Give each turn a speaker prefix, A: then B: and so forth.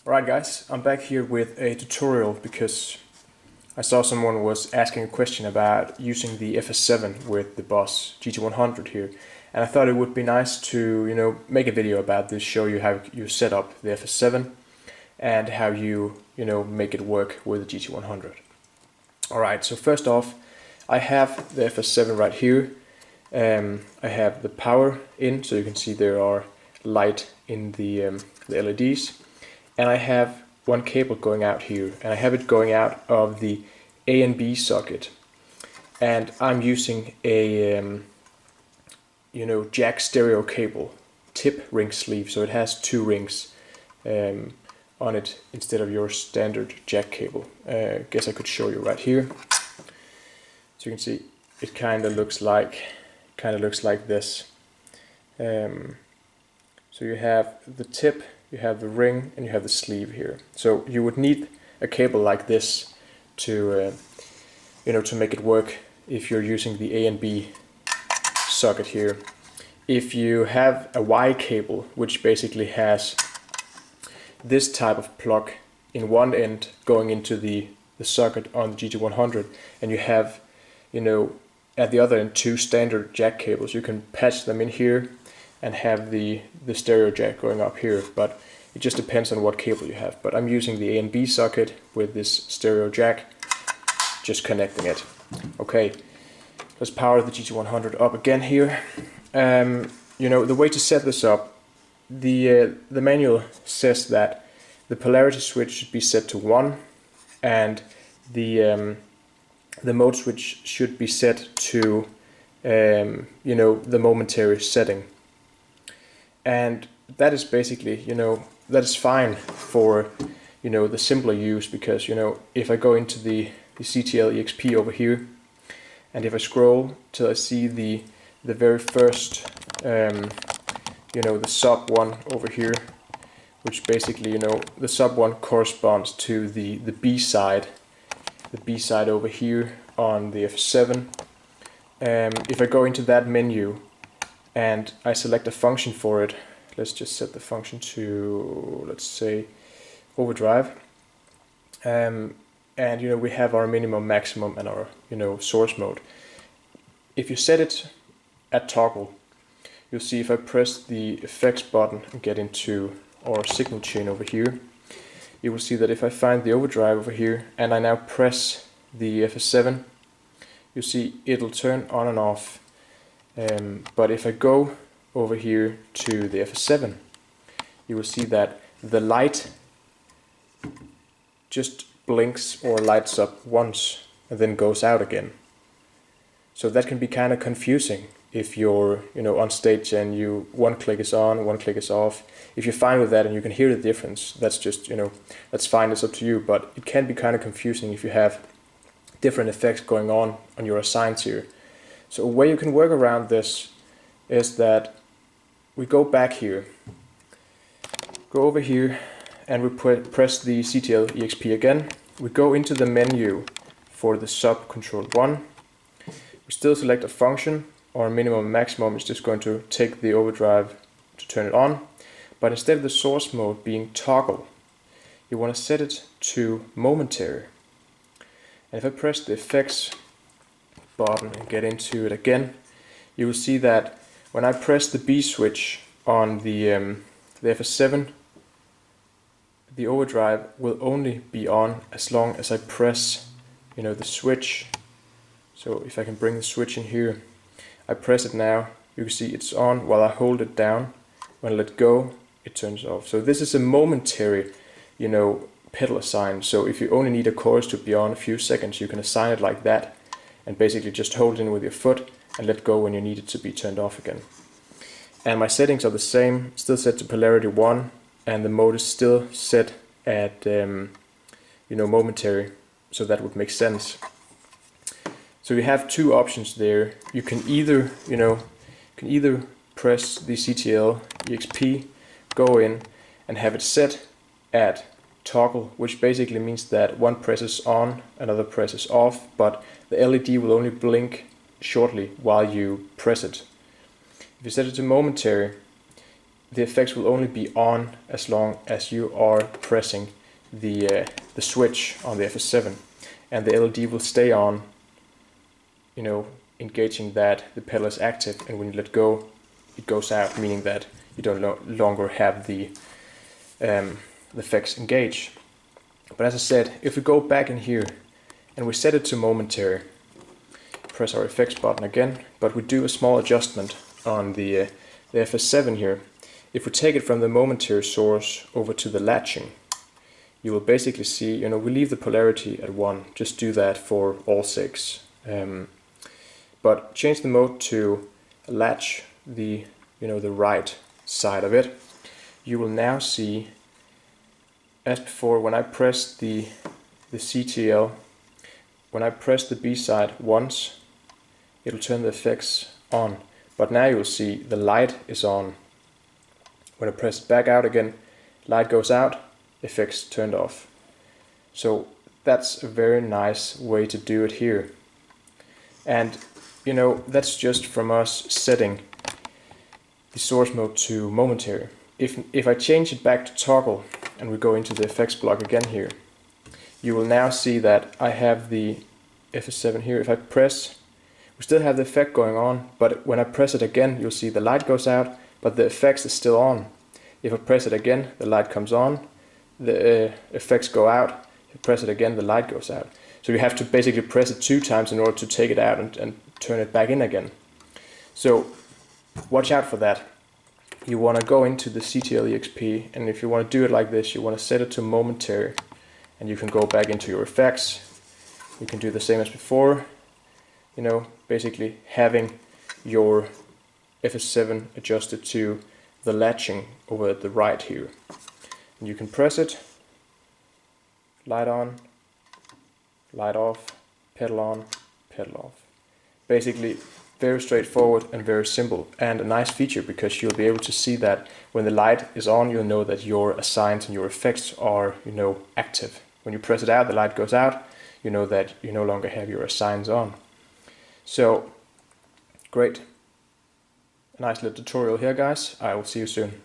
A: Alright guys, I'm back here with a tutorial because I saw someone was asking a question about using the FS7 with the Boss GT-100 here, and I thought it would be nice to, make a video about this, show you how you set up the FS7 and how you, make it work with the GT-100. Alright, so first off, I have the FS7 right here. I have the power in, so you can see there are light in the LEDs. And I have one cable going out here, and I have it going out of the A and B socket. And I'm using a jack stereo cable, tip ring sleeve, so it has two rings on it instead of your standard jack cable. Guess I could show you right here. So you can see it kind of looks like this. So you have the tip, you have the ring, and you have the sleeve here. So you would need a cable like this to to make it work if you're using the A and B socket here. If you have a Y cable, which basically has this type of plug in one end going into the socket on the GT-100, and you have at the other end two standard jack cables, you can patch them in here and have the stereo jack going up here, but it just depends on what cable you have. But I'm using the A and B socket with this stereo jack, just connecting it. Okay, let's power the GT-100 up again here. The way to set this up, the manual says that the polarity switch should be set to 1, and the mode switch should be set to the momentary setting. And that is basically, that is fine for, the simpler use, because, if I go into the CTL EXP over here, and if I scroll till I see the very first, the sub one over here, which basically, the sub one corresponds to the B side over here on the F7. If I go into that menu, and I select a function for it, let's just set the function to, let's say, overdrive. And we have our minimum, maximum, and our source mode. If you set it at toggle, you'll see if I press the effects button and get into our signal chain over here, you will see that if I find the overdrive over here and I now press the FS7, you'll see it'll turn on and off. But if I go over here to the FS7, you will see that the light just blinks or lights up once and then goes out again. So that can be kind of confusing if you're on stage and one click is on, one click is off. If you're fine with that and you can hear the difference, that's just that's fine, it's up to you. But it can be kind of confusing if you have different effects going on your assigns here. So a way you can work around this is that we go back here, go over here, and we press the CTL EXP again. We go into the menu for the sub control 1. We still select a function. Our minimum and maximum is just going to take the overdrive to turn it on. But instead of the source mode being toggle, you want to set it to momentary. And if I press the effects button and get into it again, you will see that when I press the B switch on the FS7, the overdrive will only be on as long as I press the switch. So if I can bring the switch in here, I press it now, you can see it's on while I hold it down. When I let go, it turns off. So this is a momentary pedal assign. So if you only need a chorus to be on a few seconds, you can assign it like that and basically just hold it in with your foot and let go when you need it to be turned off again. And my settings are the same, still set to polarity 1, and the mode is still set at momentary, so that would make sense. So you have two options there. You can either press the CTL EXP, go in and have it set at toggle, which basically means that one presses on, another presses off, but the LED will only blink shortly while you press it. If you set it to momentary, the effects will only be on as long as you are pressing the switch on the FS7, and the LED will stay on, you know, engaging that the pedal is active, and when you let go, it goes out, meaning that you don't no longer have the effects engage. But as I said, if we go back in here and we set it to momentary, press our effects button again, but we do a small adjustment on the FS7 here. If we take it from the momentary source over to the latching, you will basically see, you know, we leave the polarity at 1, just do that for all 6. But change the mode to latch the, you know, the right side of it. You will now see, as before, when I press the CTL, when I press the B side once, it'll turn the effects on. But now you'll see the light is on. When I press back out again, light goes out, effects turned off. So that's a very nice way to do it here. And you know, that's just from us setting the source mode to momentary. If I change it back to toggle and we go into the effects block again here, you will now see that I have the FS7 here. If I press, we still have the effect going on, but when I press it again, you'll see the light goes out, but the effects is still on. If I press it again, the light comes on, the effects go out. If you press it again, the light goes out. So you have to basically press it 2 times in order to take it out and turn it back in again. So watch out for that. You want to go into the CTL EXP, and if you want to do it like this, you want to set it to momentary, and you can go back into your effects. You can do the same as before, you know, basically having your FS7 adjusted to the latching over at the right here. And you can press it, light on, light off, pedal on, pedal off. Basically very straightforward and very simple, and a nice feature because you'll be able to see that when the light is on, you'll know that your assigns and your effects are, you know, active. When you press it out, the light goes out, you know that you no longer have your assigns on. So great. A nice little tutorial here, guys. I will see you soon.